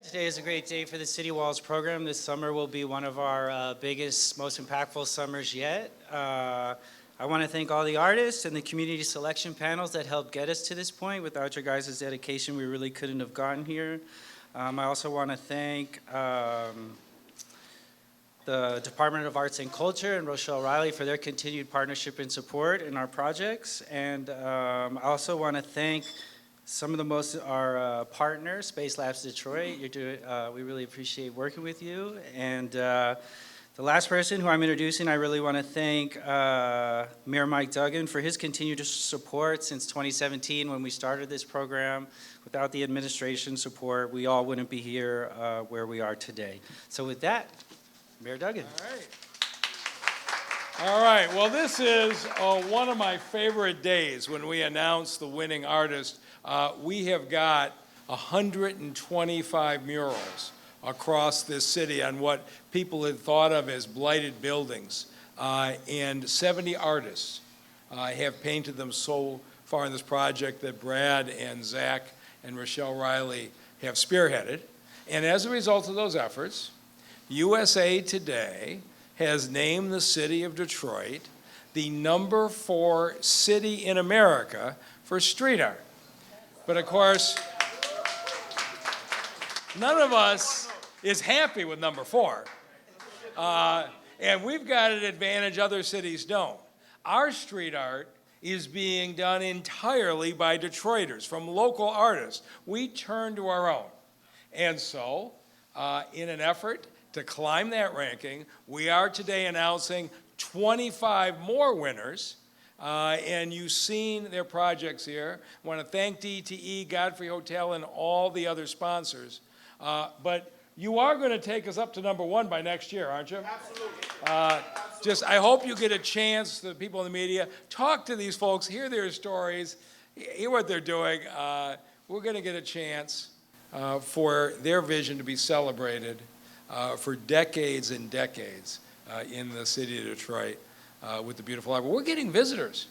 Today is a great day for the City Walls program. This summer will be one of our biggest, most impactful summers yet. I want to thank all the artists and the community selection panels that helped get us to this point. Without your guys' dedication, we really couldn't have gotten here. I also want to thank the Department of Arts and Culture and Rochelle Riley for their continued partnership and support in our projects. And I also want to thank some of our partners, Space Labs Detroit. We really appreciate working with you. And the last person who I'm introducing, I really want to thank Mayor Mike Duggan for his continued support since 2017 when we started this program. Without the administration support, we all wouldn't be here where we are today. So with that, Mayor Duggan. All right, well, this is one of my favorite days when we announce the winning artist. We have got 125 murals across this city on what people had thought of as blighted buildings. And 70 artists have painted them so far in this project that Brad and Zach and Rochelle Riley have spearheaded. And as a result of those efforts, USA Today has named the city of Detroit the #4 city in America for street art. But of course, none of us is happy with #4. And we've got an advantage other cities don't. Our street art is being done entirely by Detroiters, from local artists. We turn to our own. And so, in an effort to climb that ranking, we are today announcing 25 more winners. And you've seen their projects here. I want to thank DTE, Godfrey Hotel, and all the other sponsors. But you are going to take us up to #1 by next year, aren't you? Absolutely. I hope you get a chance, the people in the media, talk to these folks, hear their stories, hear what they're doing. We're going to get a chance for their vision to be celebrated for decades and decades in the city of Detroit. With the beautiful art. But we're getting visitors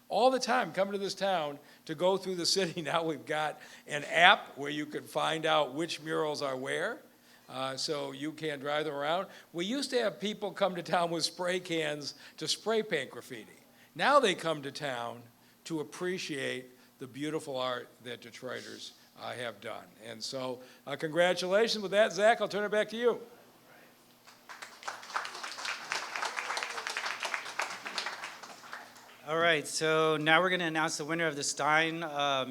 all the time coming to this town to go through the city. Now we've got an app where you can find out which murals are where, so you can drive them around. We used to have people come to town with spray cans to spray paint graffiti. Now they come to town to appreciate the beautiful art that Detroiters have done. And so congratulations. With that, Zach, I'll turn it back to you. All right, so now we're going to announce the winner of the Stein Park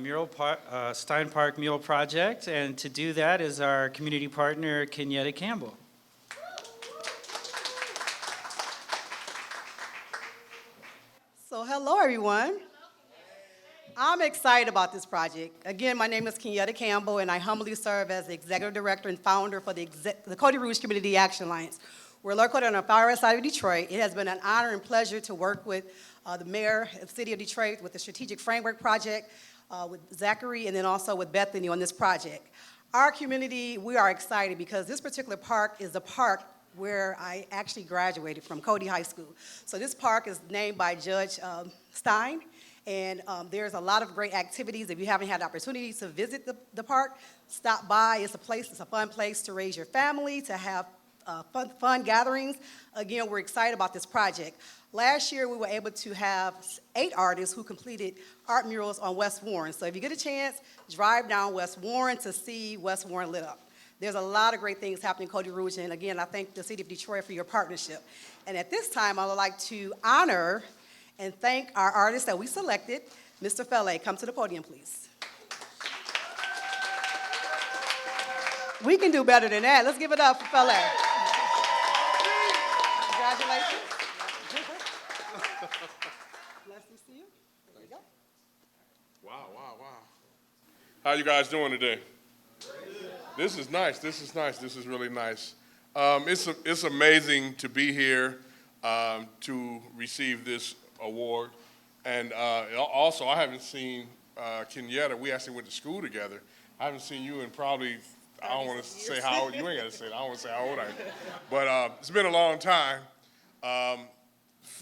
Mural Project, and to do that is our community partner, Kenyatta Campbell. So hello, everyone. I'm excited about this project. Again, my name is Kenyatta Campbell, and I humbly serve as the executive director and founder for the Cody Rouge Community Action Alliance. We're located on the far west side of Detroit. It has been an honor and pleasure to work with the mayor of the city of Detroit with the Strategic Framework Project, with Zachary, and then also with Bethany on this project. Our community, we are excited because this particular park is the park where I actually graduated from Cody High School. So this park is named by Judge Stein, and there's a lot of great activities. If you haven't had the opportunity to visit the park, stop by. It's a fun place to raise your family, to have fun gatherings. Again, we're excited about this project. Last year, we were able to have 8 artists who completed art murals on West Warren. So if you get a chance, drive down West Warren to see West Warren lit up. There's a lot of great things happening in Cody Rouge, and again, I thank the city of Detroit for your partnership. And at this time, I would like to honor and thank our artist that we selected, Mr. Fele. Come to the podium, please. We can do better than that. Let's give it up for Fele. Congratulations. Blessings to you. There you go. Wow. How you guys doing today? This is nice. This is really nice. It's amazing to be here to receive this award. And also, I haven't seen Kenyatta. We actually went to school together. I haven't seen you in probably, I don't want to say how old, you ain't got to say it. I don't want to say how old I am. But it's been a long time.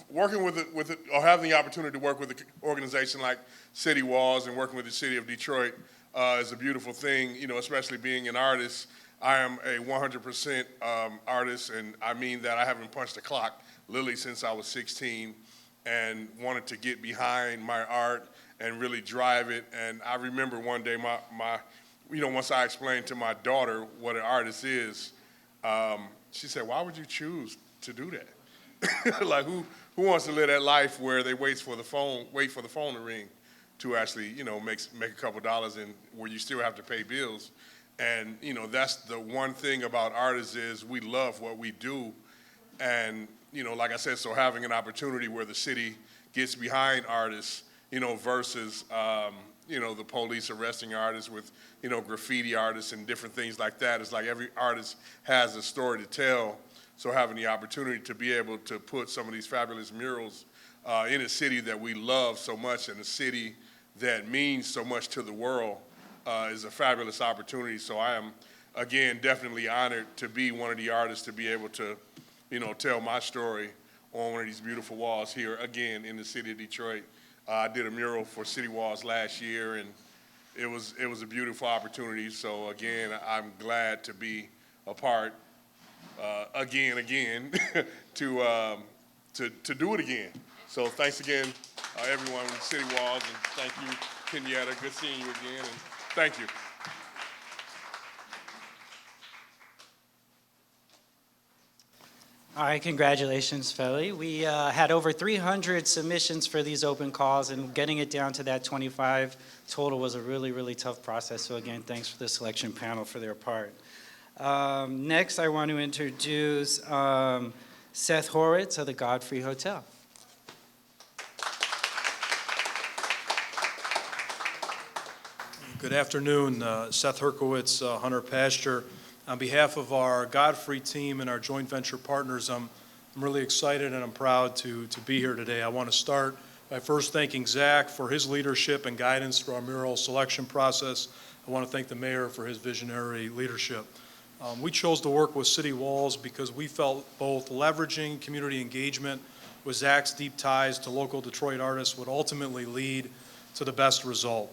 Working or having the opportunity to work with an organization like City Walls and working with the city of Detroit is a beautiful thing, especially being an artist. I am a 100% artist, and I mean that I haven't punched the clock literally since I was 16, and wanted to get behind my art and really drive it. And I remember one day once I explained to my daughter what an artist is, she said, "Why would you choose to do that?" Like, who wants to live that life where they wait for the phone to ring to actually, make a couple dollars, and where you still have to pay bills? And, that's the one thing about artists is we love what we do. And, like I said, so having an opportunity where the city gets behind artists, versus, the police arresting artists with, graffiti artists and different things like that. It's like every artist has a story to tell. So having the opportunity to be able to put some of these fabulous murals in a city that we love so much, and a city that means so much to the world, is a fabulous opportunity. So I am, again, definitely honored to be one of the artists to be able to, tell my story on one of these beautiful walls here, again, in the city of Detroit. I did a mural for City Walls last year, and it was a beautiful opportunity. So again, I'm glad to be a part, again, to do it again. So thanks again, everyone with City Walls, and thank you, Kenyatta. Good seeing you again, and thank you. All right, congratulations, Feli. We had over 300 submissions for these open calls, and getting it down to that 25 total was a really, really tough process. So again, thanks for the selection panel for their part. Next, I want to introduce Seth Horwitz of the Godfrey Hotel. Good afternoon, Seth Herkowitz, Hunter Pasture. On behalf of our Godfrey team and our joint venture partners, I'm really excited and I'm proud to be here today. I want to start by first thanking Zach for his leadership and guidance through our mural selection process. I want to thank the mayor for his visionary leadership. We chose to work with City Walls because we felt both leveraging community engagement with Zach's deep ties to local Detroit artists would ultimately lead to the best result.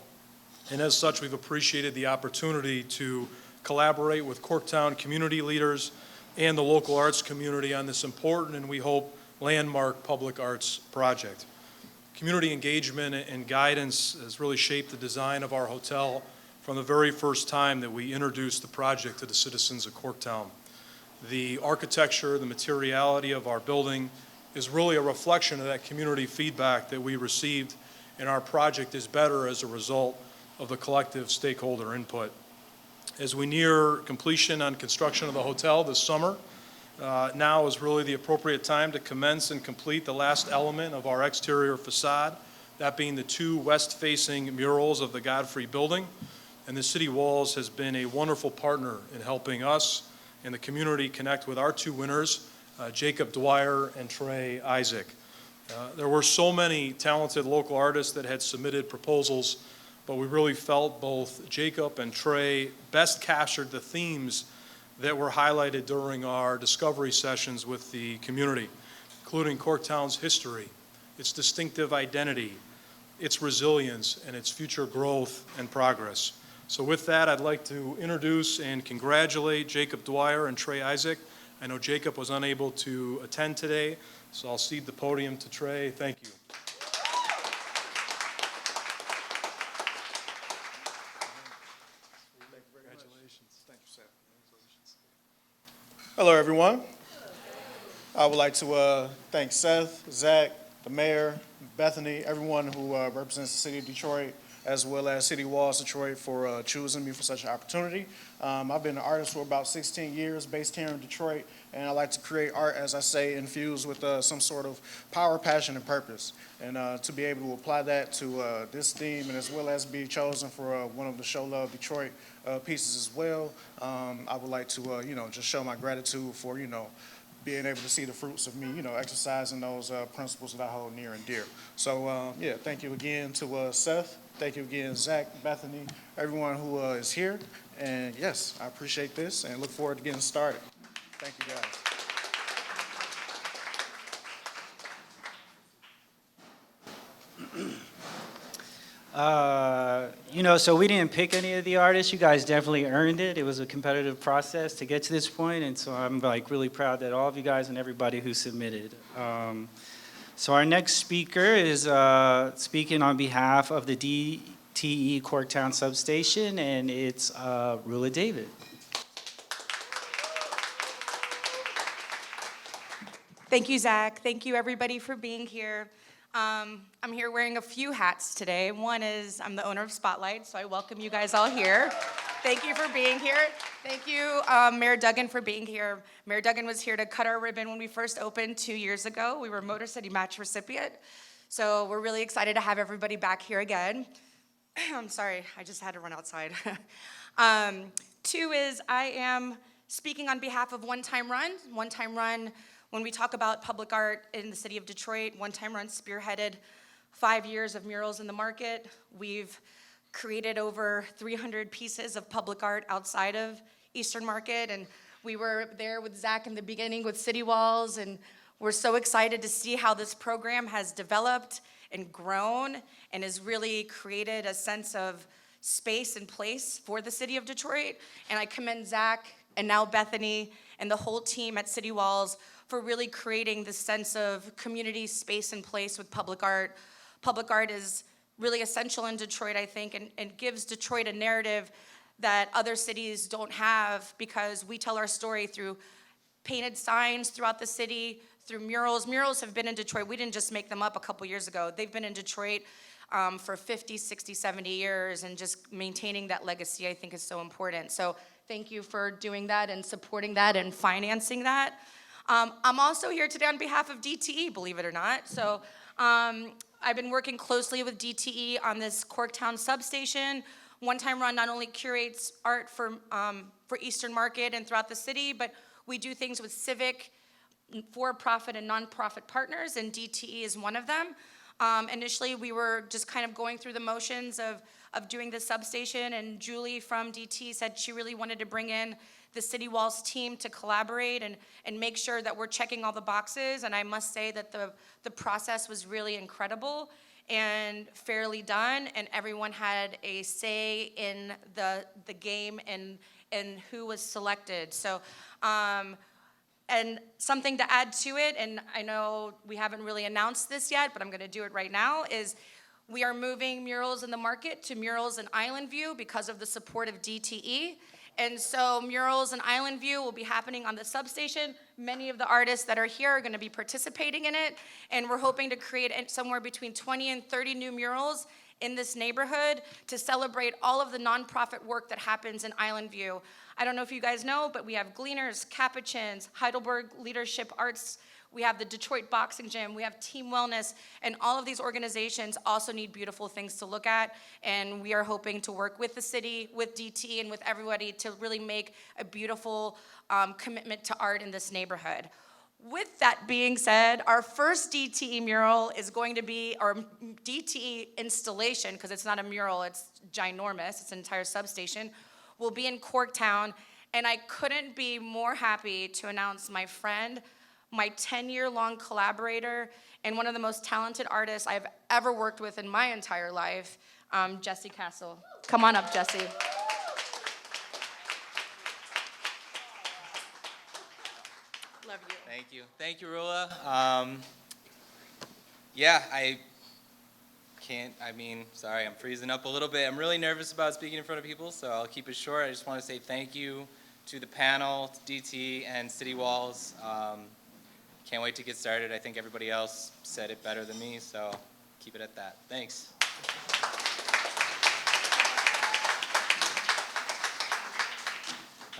And as such, we've appreciated the opportunity to collaborate with Corktown community leaders and the local arts community on this important and, we hope, landmark public arts project. Community engagement and guidance has really shaped the design of our hotel from the very first time that we introduced the project to the citizens of Corktown. The architecture, the materiality of our building is really a reflection of that community feedback that we received, and our project is better as a result of the collective stakeholder input. As we near completion on construction of the hotel this summer, now is really the appropriate time to commence and complete the last element of our exterior facade, that being the two west-facing murals of the Godfrey building. And the City Walls has been a wonderful partner in helping us and the community connect with our two winners, Jacob Dwyer and Trey Isaac. There were so many talented local artists that had submitted proposals, but we really felt both Jacob and Trey best captured the themes that were highlighted during our discovery sessions with the community, including Corktown's history, its distinctive identity, its resilience, and its future growth and progress. So with that, I'd like to introduce and congratulate Jacob Dwyer and Trey Isaac. I know Jacob was unable to attend today, so I'll cede the podium to Trey. Thank you. Hello, everyone. I would like to thank Seth, Zach, the mayor, Bethany, everyone who represents the city of Detroit, as well as City Walls Detroit, for choosing me for such an opportunity. I've been an artist for about 16 years, based here in Detroit, and I like to create art, as I say, infused with some sort of power, passion, and purpose. And to be able to apply that to this theme, and as well as be chosen for one of the Show Love Detroit pieces as well, I would like to, just show my gratitude for, being able to see the fruits of me, exercising those principles that I hold near and dear. So, thank you again to Seth. Thank you again, Zach, Bethany, everyone who is here. And yes, I appreciate this and look forward to getting started. Thank you, guys. So we didn't pick any of the artists. You guys definitely earned it. It was a competitive process to get to this point, and so I'm like really proud that all of you guys and everybody who submitted. So our next speaker is speaking on behalf of the DTE Corktown Substation, and it's Rula David. Thank you, Zach. Thank you, everybody, for being here. I'm here wearing a few hats today. One is I'm the owner of Spotlight, so I welcome you guys all here. Thank you for being here. Thank you, Mayor Duggan, for being here. Mayor Duggan was here to cut our ribbon when we first opened 2 years ago. We were Motor City Match recipient, so we're really excited to have everybody back here again. I'm sorry, I just had to run outside. Two is I am speaking on behalf of One Time Run. One Time Run, when we talk about public art in the city of Detroit, One Time Run spearheaded 5 years of murals in the market. We've created over 300 pieces of public art outside of Eastern Market, and we were there with Zach in the beginning with City Walls, and we're so excited to see how this program has developed and grown and has really created a sense of space and place for the city of Detroit. And I commend Zach and now Bethany and the whole team at City Walls for really creating this sense of community space and place with public art. Public art is really essential in Detroit, I think, and gives Detroit a narrative that other cities don't have, because we tell our story through painted signs throughout the city, through murals. Murals have been in Detroit. We didn't just make them up a couple years ago. They've been in Detroit for 50, 60, 70 years, and just maintaining that legacy, I think, is so important. So thank you for doing that and supporting that and financing that. I'm also here today on behalf of DTE, believe it or not. So I've been working closely with DTE on this Corktown substation. One Time Run not only curates art for Eastern Market and throughout the city, but we do things with civic, for-profit, and nonprofit partners, and DTE is one of them. Initially, we were just kind of going through the motions of doing the substation, and Julie from DTE said she really wanted to bring in the City Walls team to collaborate and make sure that we're checking all the boxes. And I must say that the process was really incredible and fairly done, and everyone had a say in the game and who was selected. So, and something to add to it, and I know we haven't really announced this yet, but I'm gonna do it right now, is we are moving murals in the market to murals in Island View because of the support of DTE. And so murals in Island View will be happening on the substation. Many of the artists that are here are gonna be participating in it, and we're hoping to create somewhere between 20 and 30 new murals in this neighborhood to celebrate all of the nonprofit work that happens in Island View. I don't know if you guys know, but we have Gleaners, Capuchins, Heidelberg Leadership Arts, we have the Detroit Boxing Gym, we have Team Wellness, and all of these organizations also need beautiful things to look at, and we are hoping to work with the city, with DT, and with everybody to really make a beautiful commitment to art in this neighborhood. With that being said, our first DTE mural is going to be, our DTE installation, because it's not a mural, it's ginormous, it's an entire substation, will be in Corktown, and I couldn't be more happy to announce my friend, my 10-year-long collaborator, and one of the most talented artists I've ever worked with in my entire life, Jesse Castle. Come on up, Jesse. Love you. Thank you. Thank you, Rula. Sorry, I'm freezing up a little bit. I'm really nervous about speaking in front of people, so I'll keep it short. I just want to say thank you to the panel, to DT, and City Walls. Can't wait to get started. I think everybody else said it better than me, so keep it at that. Thanks.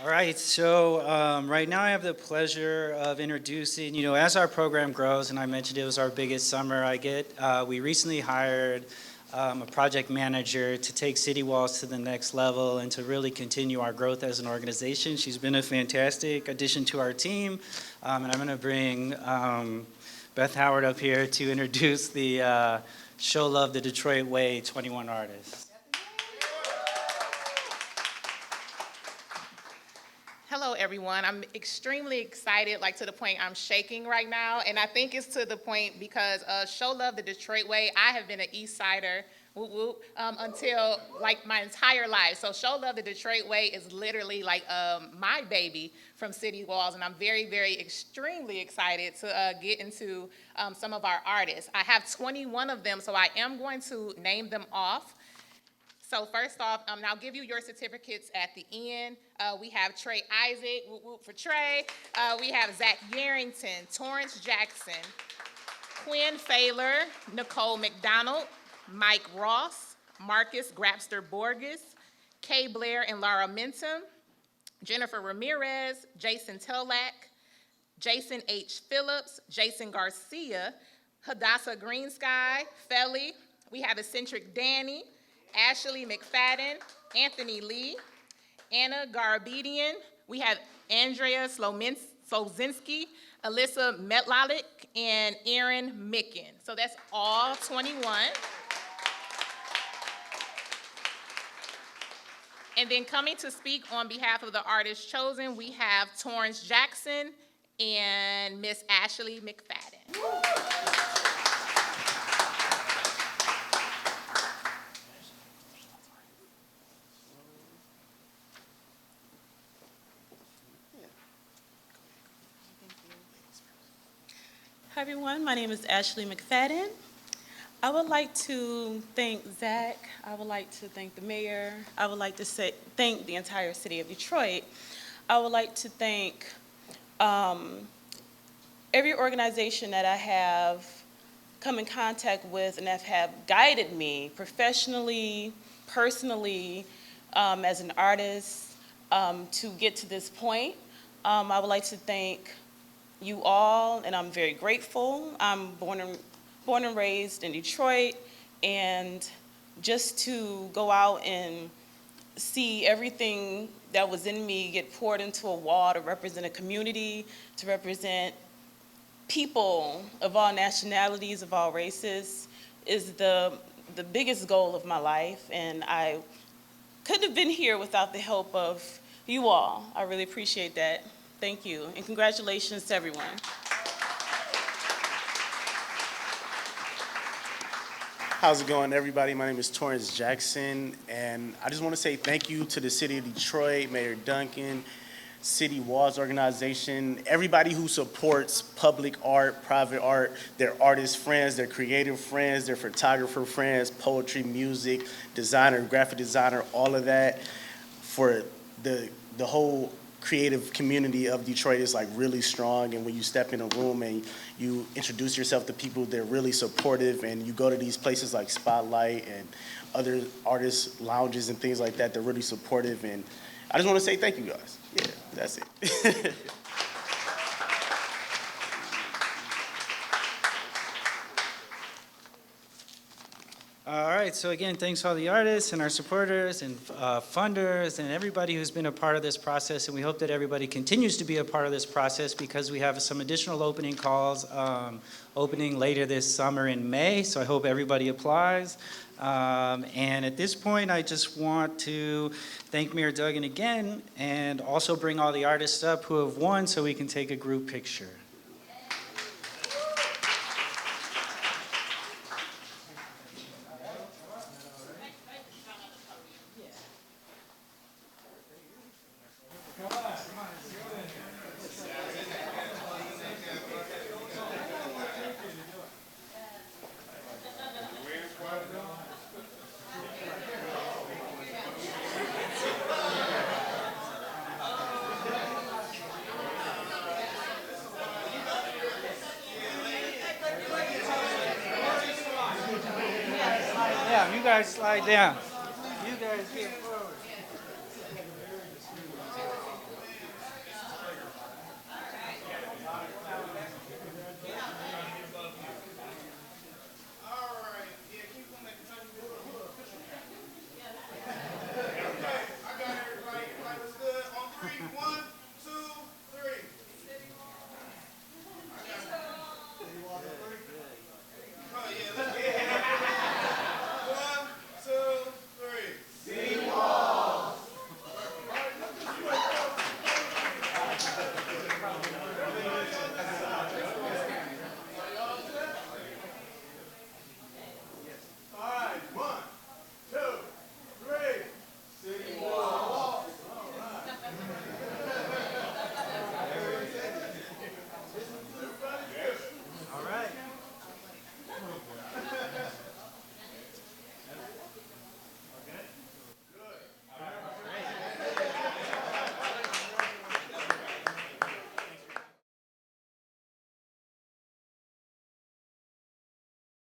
All right, so right now I have the pleasure of introducing, as our program grows, and I mentioned it was our biggest summer, we recently hired a project manager to take City Walls to the next level and to really continue our growth as an organization. She's been a fantastic addition to our team, and I'm going to bring Beth Howard up here to introduce the Show Love the Detroit Way 21 artists. Hello, everyone. I'm extremely excited, to the point I'm shaking right now. And I think it's to the point because Show Love the Detroit Way. I have been an East Sider whoop whoop, until like my entire life. So Show Love the Detroit Way is literally like my baby from City Walls, and I'm very, very extremely excited to get into some of our artists. I have 21 of them, so I am going to name them off. So first off, I'll give you your certificates at the end. We have Trey Isaac, whoop whoop for Trey. We have Zach Yarrington, Torrance Jackson, Quinn Failer, Nicole McDonald, Mike Ross, Marcus Grabster Borges, Kay Blair and Laura Mintum, Jennifer Ramirez, Jason Tellak, Jason H. Phillips, Jason Garcia, Hadassah Greensky, Felly. We have Eccentric Danny, Ashley McFadden, Anthony Lee, Anna Garabedian. We have Andrea Slozinski, Alyssa Metlalik, and Erin Micken. So that's all 21. And then coming to speak on behalf of the artists chosen, we have Torrance Jackson and Miss Ashley McFadden. Hi everyone, my name is Ashley McFadden. I would like to thank Zach, I would like to thank the mayor, I would like to thank the entire city of Detroit. I would like to thank every organization that I have come in contact with and that have guided me professionally, personally, as an artist, to get to this point. I would like to thank you all, and I'm very grateful. I'm born and raised in Detroit, and just to go out and see everything that was in me get poured into a wall to represent a community, to represent people of all nationalities, of all races, is the biggest goal of my life, and I couldn't have been here without the help of you all. I really appreciate that. Thank you, and congratulations to everyone. How's it going, everybody? My name is Torrance Jackson, and I just want to say thank you to the city of Detroit, Mayor Duncan, City Walls Organization, everybody who supports public art, private art, their artist friends, their creative friends, their photographer friends, poetry, music, designer, graphic designer, all of that. For the whole creative community of Detroit is like really strong, and when you step in a room and you introduce yourself to people, they're really supportive, and you go to these places like Spotlight and other artist lounges and things like that, they're really supportive, and I just want to say thank you guys. Yeah, that's it. All right, so again, thanks to all the artists and our supporters and funders and everybody who's been a part of this process, and we hope that everybody continues to be a part of this process because we have some additional opening calls opening later this summer in May, so I hope everybody applies. And at this point, I just want to thank Mayor Duggan again and also bring all the artists up who have won so we can take a group picture. Yeah, you guys slide down. You guys here first.